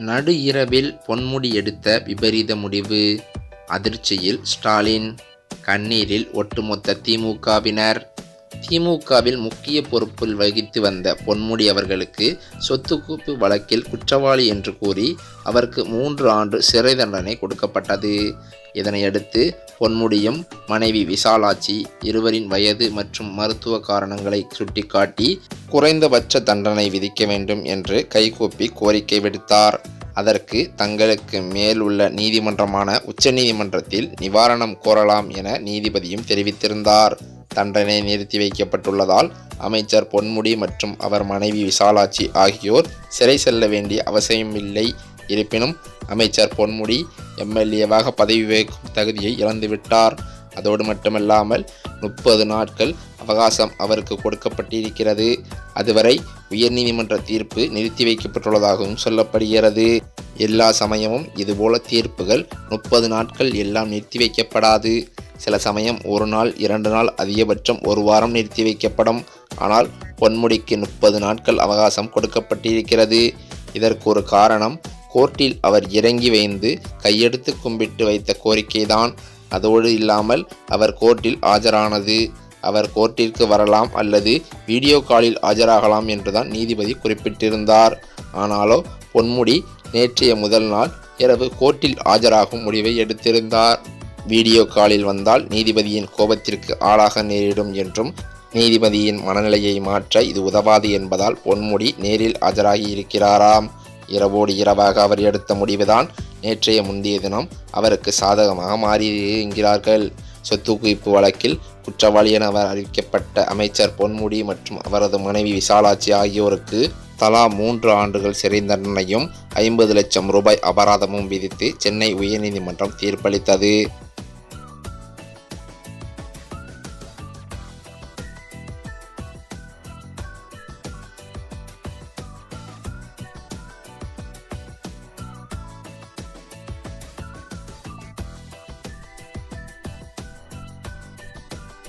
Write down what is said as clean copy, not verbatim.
நடு இரவில் பொன்முடி எடுத்த விபரீத முடிவு. அதிர்ச்சியில் ஸ்டாலின், கண்ணீரில் ஒட்டுமொத்த திமுகவினர். திமுகவில் முக்கிய பொறுப்பில் வகித்து வந்த பொன்முடி அவர்களுக்கு சொத்து குவிப்பு வழக்கில் குற்றவாளி என்று கூறி அவருக்கு 3 ஆண்டு சிறை தண்டனை கொடுக்கப்பட்டது. இதனையடுத்து பொன்முடியும் மனைவி விசாலாட்சி இருவரின் வயது மற்றும் மருத்துவ காரணங்களை சுட்டிக்காட்டி குறைந்தபட்ச தண்டனை விதிக்க வேண்டும் என்று கைகூப்பி கோரிக்கை விடுத்தார். அதற்கு தங்களுக்கு மேல் உள்ள நீதிமன்றமான உச்சநீதிமன்றத்தில் நிவாரணம் கோரலாம் என நீதிபதியும் தெரிவித்திருந்தார். தண்டனை நிறுத்தி வைக்கப்பட்டுள்ளதால் அமைச்சர் பொன்முடி மற்றும் அவர் மனைவி விசாலாட்சி ஆகியோர் சிறை செல்ல வேண்டிய அவசியமில்லை. இருப்பினும் அமைச்சர் பொன்முடி எம்எல்ஏவாக பதவி வகிக்கும் தகுதியை இழந்துவிட்டார். அதோடு மட்டுமல்லாமல் 30 நாட்கள் அவகாசம் அவருக்கு கொடுக்கப்பட்டிருக்கிறது. அதுவரை உயர்நீதிமன்ற தீர்ப்பு நிறுத்தி வைக்கப்பட்டுள்ளதாகவும் சொல்லப்படுகிறது. எல்லா சமயமும் இதுபோல தீர்ப்புகள் 30 நாட்கள் எல்லாம் நிறுத்தி வைக்கப்படாது. சில சமயம் 1 நாள் 2 நாள் அதிகபட்சம் 1 வாரம் நிறுத்தி வைக்கப்படும். ஆனால் பொன்முடிக்கு 30 நாட்கள் அவகாசம் கொடுக்கப்பட்டிருக்கிறது. இதற்கு ஒரு காரணம் கோர்ட்டில் அவர் இறங்கி வைந்து கையெடுத்து கும்பிட்டு வைத்த கோரிக்கைதான். அதோடு இல்லாமல் அவர் கோர்ட்டில் ஆஜரானது. அவர் கோர்ட்டிற்கு வரலாம் அல்லது வீடியோ காலில் ஆஜராகலாம் என்றுதான் நீதிபதி குறிப்பிட்டிருந்தார். ஆனாலோ பொன்முடி நேற்றைய முதல் நாள் இரவு கோர்ட்டில் ஆஜராகும் முடிவை எடுத்திருந்தார். வீடியோ காலில் வந்தால் நீதிபதியின் கோபத்திற்கு ஆளாக நேரிடும் என்றும் நீதிபதியின் மனநிலையை மாற்ற இது உதவாது என்பதால் பொன்முடி நேரில் ஆஜராகி இருக்கிறாராம். இரவோடு இரவாக அவர் எடுத்த முடிவுதான் நேற்றைய முந்தைய தினம் அவருக்கு சாதகமாக மாறியது என்கிறார்கள். சொத்து குவிப்பு வழக்கில் குற்றவாளி என அவர் அறிவிக்கப்பட்ட அமைச்சர் பொன்முடி மற்றும் அவரது மனைவி விசாலாட்சி ஆகியோருக்கு தலா 3 ஆண்டுகள் சிறை தண்டனையும் 50 லட்சம் ரூபாய் அபராதமும் விதித்து சென்னை உயர்நீதிமன்றம் தீர்ப்பளித்தது.